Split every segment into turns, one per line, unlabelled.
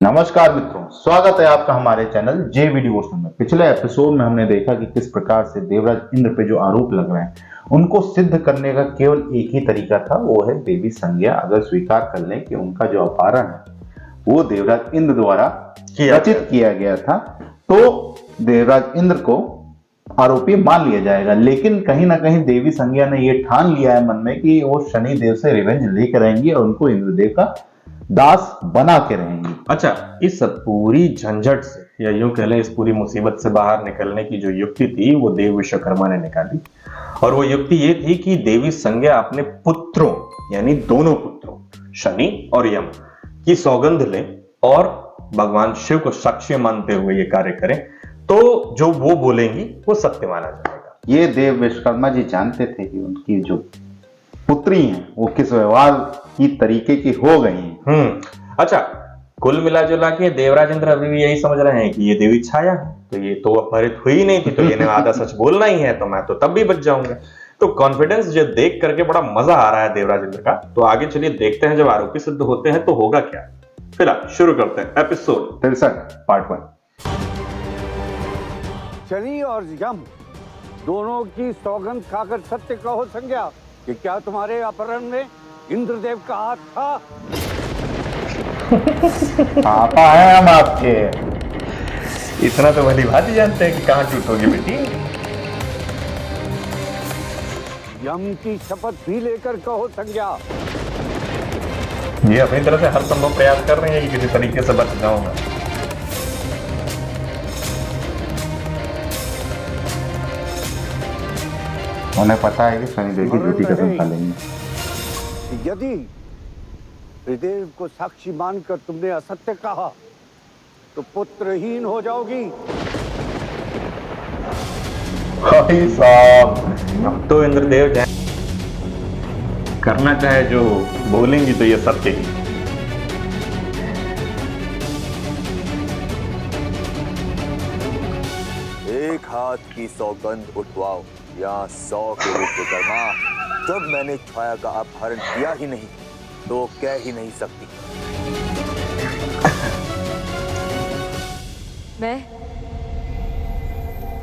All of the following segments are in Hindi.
नमस्कार मित्रों, स्वागत है आपका हमारे चैनल जे डिवोशनल में। पिछले एपिसोड में हमने देखा कि किस प्रकार से देवराज इंद्र पे जो आरोप लग रहे हैं उनको सिद्ध करने का केवल एक ही तरीका था, वो है देवी संज्ञा। अगर स्वीकार कर लें कि उनका जो अपहरण है वो देवराज इंद्र द्वारा रचित किया गया था, तो देवराज इंद्र को आरोपी मान लिया जाएगा। लेकिन कहीं ना कहीं देवी संज्ञा ने ये ठान लिया है मन में कि वो शनि देव से रिवेंज लेकर रहेंगी और उनको इंद्रदेव का दास बना के रहेंगी।
अच्छा, इस पूरी झंझट से या यूं कह लें इस पूरी मुसीबत से बाहर निकलने की जो युक्ति थी वो देव विश्वकर्मा ने निकाली, और वो युक्ति ये थी कि देवी संज्ञा अपने पुत्रों यानी दोनों पुत्रों शनि और यम की सौगंध लें और भगवान शिव को साक्ष्य मानते हुए ये कार्य करें, तो जो वो बोलेंगी वो सत्य माना जाएगा।
ये देव विश्वकर्मा जी जानते थे कि उनकी जो पुत्री हैं वो किस व्यवहार की तरीके की हो गई हैं।
अच्छा, कुल मिला जुला के देवराज इंद्र अभी भी यही समझ रहे हैं कि ये देवी छाया है, तो ये तो अपहरित हुई नहीं थी, तो ये आधा सच बोलना ही है, तो मैं तो तब भी बच जाऊंगा। तो कॉन्फिडेंस जो देख करके बड़ा मजा आ रहा है देवराज इंद्र का। तो आगे चलिए देखते हैं जब आरोपी सिद्ध होते हैं तो होगा क्या। फिलहाल शुरू करते हैं एपिसोड
63 पार्ट 1।
शनि और यम दोनों की सौगंध खाकर सत्य कहो संज्ञा कि क्या तुम्हारे अपहरण में इंद्रदेव का हाथ था?
पापा है हम आपके।
इतना तो भली भांति जानते हैं कि कहां टूटोगी बेटी।
यम की शपथ भी लेकर कहो संज्ञा।
ये अपनी तरफ से हर संभव प्रयास कर रहे हैं कि किसी तरीके से बच जाऊंगा।
उन्हें पता है कि शनिदेव की झूठी कसम खा लेंगे।
यदि त्रिदेव को साक्षी मानकर तुमने असत्य कहा तो पुत्रहीन हो जाओगी।
भाई साहब, अब तो इंद्रदेव करना चाहे जो बोलेंगी तो ये सत्य ही।
एक हाथ की सौगंध उठवाओ या 100 के विश्वकर्मा। जब मैंने छाया का अपहरण किया ही नहीं तो कह ही नहीं सकती।
मैं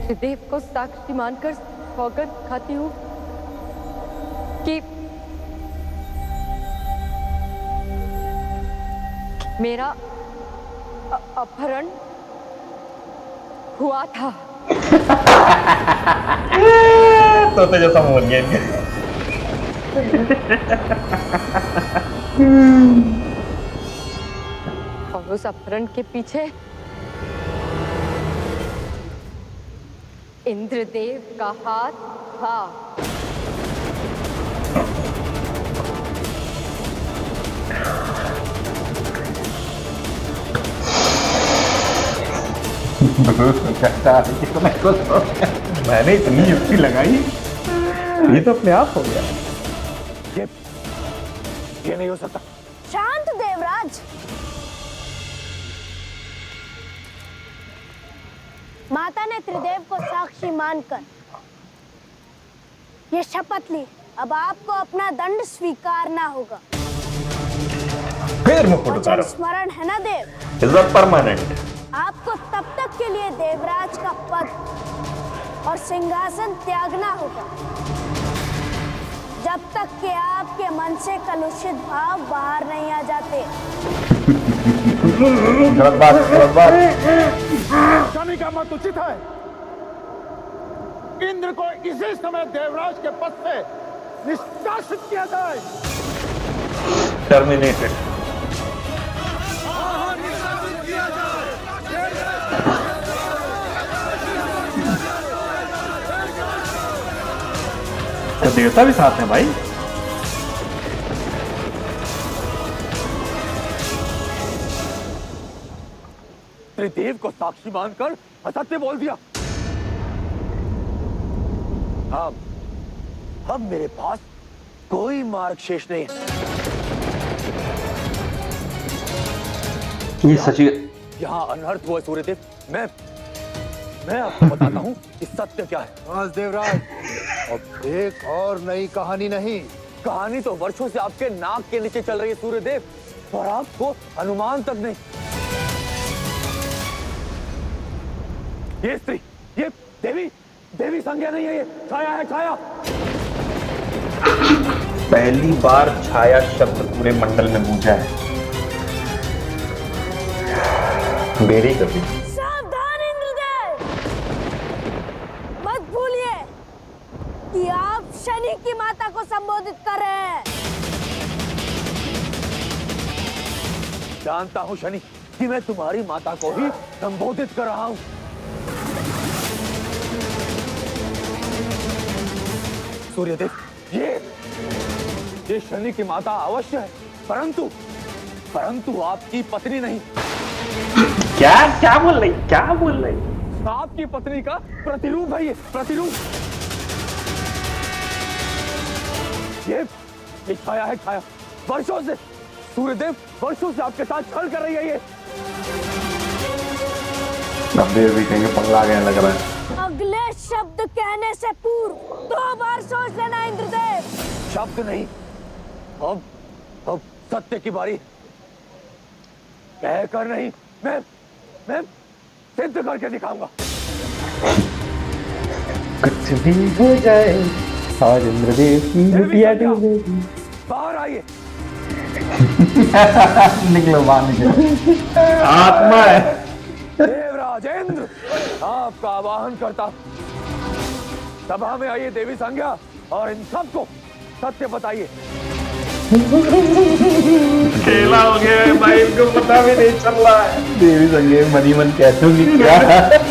त्रिदेव को साक्षी मानकर सौगंध खाती हूँ कि मेरा अपहरण हुआ था।
तो जैसा बोल गया।
और उस अपहरण के पीछे इंद्रदेव का हाथ था।
मैंने इतनी युक्ति लगाई, ये तो अपने आप हो गया।
ये नहीं हो सकता।
शांत देवराज। माता ने त्रिदेव को साक्षी मानकर ये शपथ ली, अब आपको अपना दंड स्वीकारना होगा।
फिर मुकुट उतारो।
स्मरण है ना देव?
Is that permanent?
आपको तब तक के लिए देवराज का पद और सिंहासन त्यागना होगा जब तक कि आपके मन से कलुषित भाव बाहर नहीं आ जाते।
गलत बात।
शनि का मत उचित है। इंद्र को इसी समय देवराज के पद से निष्कासित किया जाए।
टर्मिनेटेड। तो देवता भी साथ हैं भाई।
त्रिदेव को साक्षी मानकर असत्य बोल दिया। अब मेरे पास कोई मार्ग शेष नहीं है।
ये सच
यहाँ अनर्थ हुआ सूर्यदेव। मैं आपको बताता हूँ कि सत्य क्या है।
बस देवराज, अब एक और नई कहानी नहीं।
कहानी तो वर्षों से आपके नाक के नीचे चल रही है सूर्यदेव, और आपको अनुमान तक नहीं। ये स्त्री, ये देवी, देवी संज्ञा नहीं है, ये छाया है, छाया।
पहली बार छाया शब्द पूरे मंडल में गूंजा है।
देरी कर दी।
सावधान इंद्रदेव, मत भूलिए कि आप शनि की माता को संबोधित कर रहे हैं।
जानता हूं शनि कि मैं तुम्हारी माता को ही संबोधित कर रहा हूं। सूर्यदेव, ये शनि की माता अवश्य है, परंतु आपकी पत्नी नहीं।
क्या बोल रही, क्या बोल रही?
आपकी पत्नी का प्रतिरूप है ये, प्रतिरूप। ये छाया है, छाया। वर्षों से सूर्यदेव, वर्षों से आपके साथ छल कर रही है ये।
अब देव भी कहेंगे पगला गया लग रहा है।
अगले शब्द कहने से पूर्व 2 बार सोच लेना इंद्रदेव।
शब्द नहीं, अब सत्य की बारी। कहकर नहीं, मैं सिद्ध करके दिखाऊंगा।
कुछ भी हो जाए और इंद्रदेव की लुटिया डूबेगी।
बाहर आइए।
निकलो बाहर, निकलो। आत्मा है।
देवराजेंद्र, आपका आवाहन करता हूं। सभा में आइए देवी संज्ञा, और इन सबको सत्य बताइए।
खेला हो गया भाई, इनको पता भी नहीं चल रहा है।
देवी संज्ञा मनी मन कहते होंगे क्या।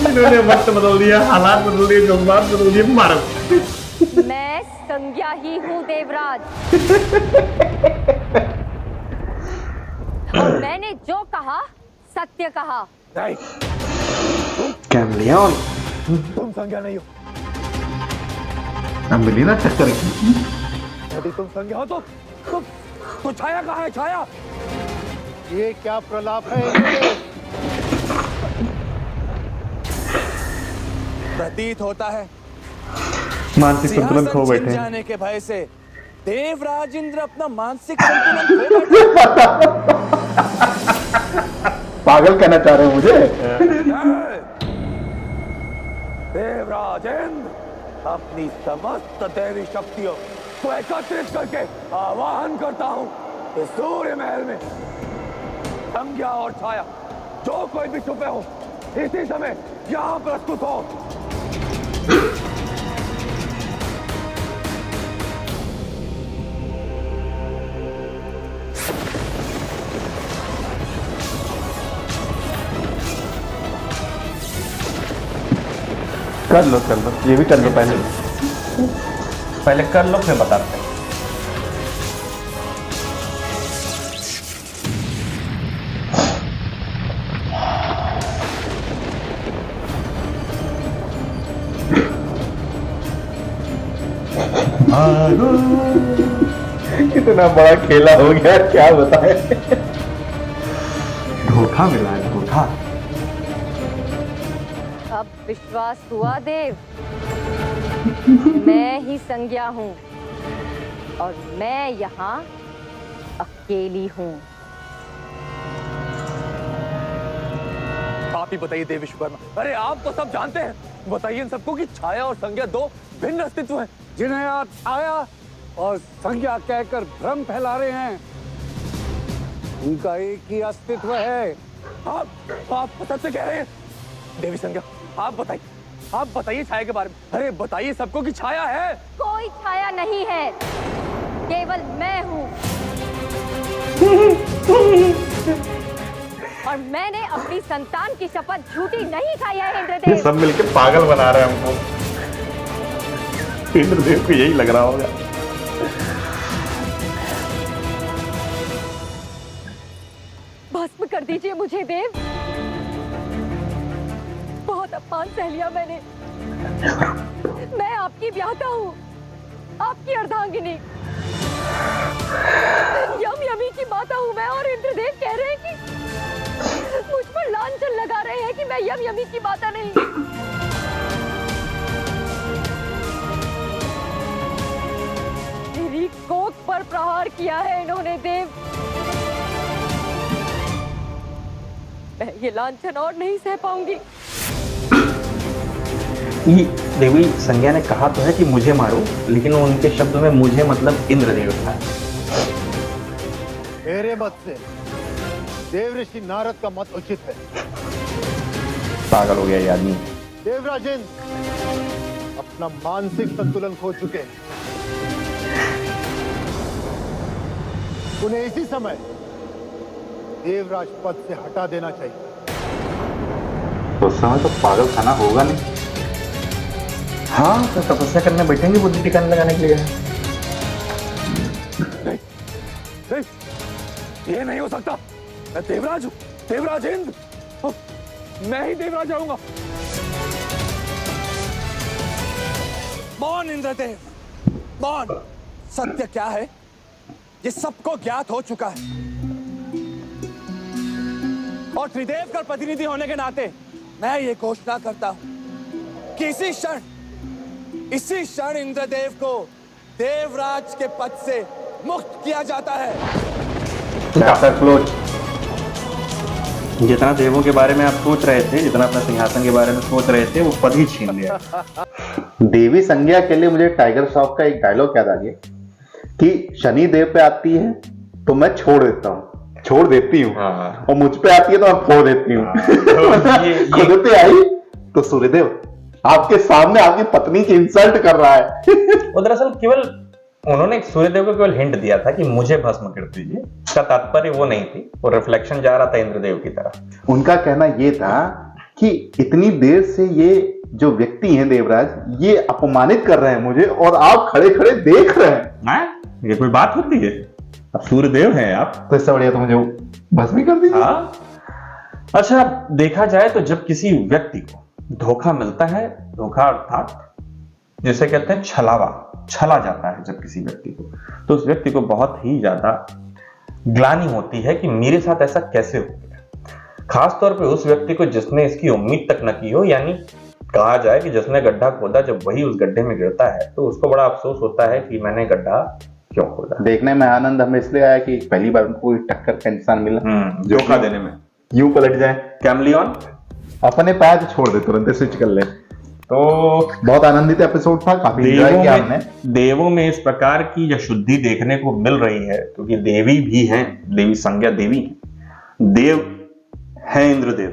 इन्होंने वक्त बदल दिया, हालात बदल दिए, जज्बात बदल दिए, मारो।
मैं संज्ञा ही हूँ देवराज। और मैंने जो कहा सत्य कहा।
नहीं,
कैमलियन,
तुम संज्ञा नहीं हो।
अब मिली ना टक्कर की।
यदि तुम संज्ञा हो तो छाया कहाँ है, छाया? ये क्या प्रलाप है?
प्रतीत होता है
मानसिक संतुलन खो
सिंहासन छिन
बैठे।
जाने के भय से देवराज इंद्र अपना मानसिक संतुलन खो बैठे।
पागल कहना चाह रहे हो मुझे?
देवराजेंद्र, अपनी समस्त दैवी शक्तियों को एकत्रित करके आवाहन करता हूं कि सूर्य महल में संज्ञा और छाया, जो कोई भी छुपे हो, इसी समय यहां प्रस्तुत हो।
कर लो, ये भी कर लो।
पहले कर लो, फिर बताते हैं।
कितना बड़ा खेला हो गया, क्या बताए। धोखा मिला है, धोखा।
अब विश्वास हुआ देव। मैं ही संज्ञा हूँ और मैं यहाँ अकेली हूँ।
आप ही बताइए देव विश्वकर्मा। अरे आप तो सब जानते हैं, बताइए इन सबको कि छाया और संज्ञा 2 भिन्न अस्तित्व हैं, जिन्हें आप छाया और संज्ञा कहकर भ्रम फैला रहे हैं। उनका एक ही अस्तित्व है। आप सत्य कह रहे हैं। देवी संज्ञा, आप बताइए छाया के बारे में। अरे बताइए सबको कि छाया है।
कोई छाया नहीं है, केवल मैं हूँ। और मैंने अपनी संतान की शपथ झूठी नहीं खाई है
ये
इंद्रदेव।
सब मिलके पागल बना रहे हैं हमको। इंद्रदेव को यही लग रहा होगा।
भस्म कर दीजिए मुझे देव। बहुत अपमान सह लिया मैंने। मैं आपकी ब्याहता हूँ, आपकी अर्धांगिनी। यमी की माता हूँ मैं, और इंद्रदेव कह रहे हैं कि मुझ पर लांछन लगा रहे हैं कि मैं यमी की माता नहीं। मेरी कोख पर प्रहार किया है इन्होंने देव। मैं ये लांछन और नहीं सह पाऊंगी।
ये देवी संज्ञा ने कहा तो है कि मुझे मारो, लेकिन उनके शब्दों में मुझे मतलब इंद्रदेव था।
मेरे मत से देवऋषि नारद का मत उचित है।
पागल हो गया ये आदमी।
देवराज इंद्र अपना मानसिक संतुलन खो चुके हैं। उन्हें इसी समय देवराज पद से हटा देना चाहिए।
तो उस समय तो पागल खाना होगा नहीं।
हाँ, तो तपस्या करने बैठेंगे बुद्धि ठिकाने लगाने के लिए।
नहीं, ये नहीं हो सकता। मैं देवराज हूं, देवराज इंद्र। मैं ही देवराज आऊंगा।
मौन इंद्रदेव, मौन। सत्य क्या है ये सबको ज्ञात हो चुका है, और त्रिदेव का प्रतिनिधि होने के नाते मैं ये घोषणा करता हूं कि इसी क्षण इंद्रदेव को देवराज के पद से मुक्त किया जाता है।
जितना देवों के बारे में आप सोच रहे थे, जितना अपने सिंहासन के बारे में सोच रहे थे, वो पद ही छीन लिया।
देवी संज्ञा के लिए मुझे टाइगर श्रॉफ का एक डायलॉग याद आ गया कि शनि देव पे आती है तो मैं छोड़ देती हूँ,
हाँ।
और मुझ पे आती है तो मैं फोड़ देती हूँ।
तो
खुद पे आई तो सूर्यदेव आपके सामने आपकी पत्नी की इंसल्ट कर रहा है।
वो दरअसल केवल उन्होंने सूर्यदेव को केवल हिंट दिया था कि मुझे भस्म कर दीजिए। इसका तात्पर्य वो नहीं थी, वो रिफ्लेक्शन जा रहा था इंद्रदेव की तरफ।
उनका कहना ये था कि इतनी देर से ये जो व्यक्ति हैं देवराज, ये अपमानित कर रहे हैं मुझे, और आप खड़े खड़े देख रहे हैं।
ये कोई बात होती है? अब सूर्यदेव हैं आप,
तो इससे बढ़िया तो मुझे भस्म ही कर दीजिए।
हाँ। अच्छा, देखा जाए तो जब किसी व्यक्ति को धोखा मिलता है, धोखा अर्थात जिसे कहते हैं छला जाता है जब किसी व्यक्ति को, तो उस व्यक्ति को बहुत ही ज्यादा ग्लानि होती है कि मेरे साथ ऐसा कैसे हो गया। खास तौर पे उस व्यक्ति को जिसने इसकी उम्मीद तक न की हो, यानी कहा जाए कि जिसने गड्ढा खोदा, जब वही उस गड्ढे में गिरता है तो उसको बड़ा अफसोस होता है कि मैंने गड्ढा क्यों खोदा।
देखने में आनंद हमें इसलिए आया कि पहली बार उनको टक्कर का इंसान मिला
धोखा देने में।
यूं पलट जाए,
कैमलियन
अपने पैर छोड़ दे, तुरंत स्विच कर ले। तो बहुत आनंदित एपिसोड था, काफी एंजॉय किया हमने।
देवों में इस प्रकार की शुद्धि देखने को मिल रही है, क्योंकि देवी भी है, देवी संज्ञा देवी है, देव है इंद्रदेव।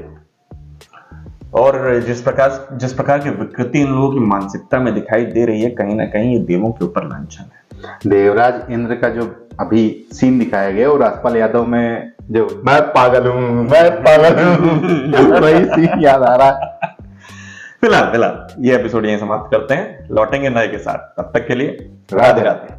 और जिस प्रकार की विकृति इन लोगों की मानसिकता में दिखाई दे रही है, कहीं ना कहीं ये देवों के ऊपर लांछन है।
देवराज इंद्र का जो अभी सीन दिखाया गया, और राजपाल यादव में जो मैं पागल हूँ वही सीन याद आ रहा है।
फिलहाल ये एपिसोड यहीं समाप्त करते हैं, लौटेंगे नए के साथ। तब तक के लिए राधे राधे।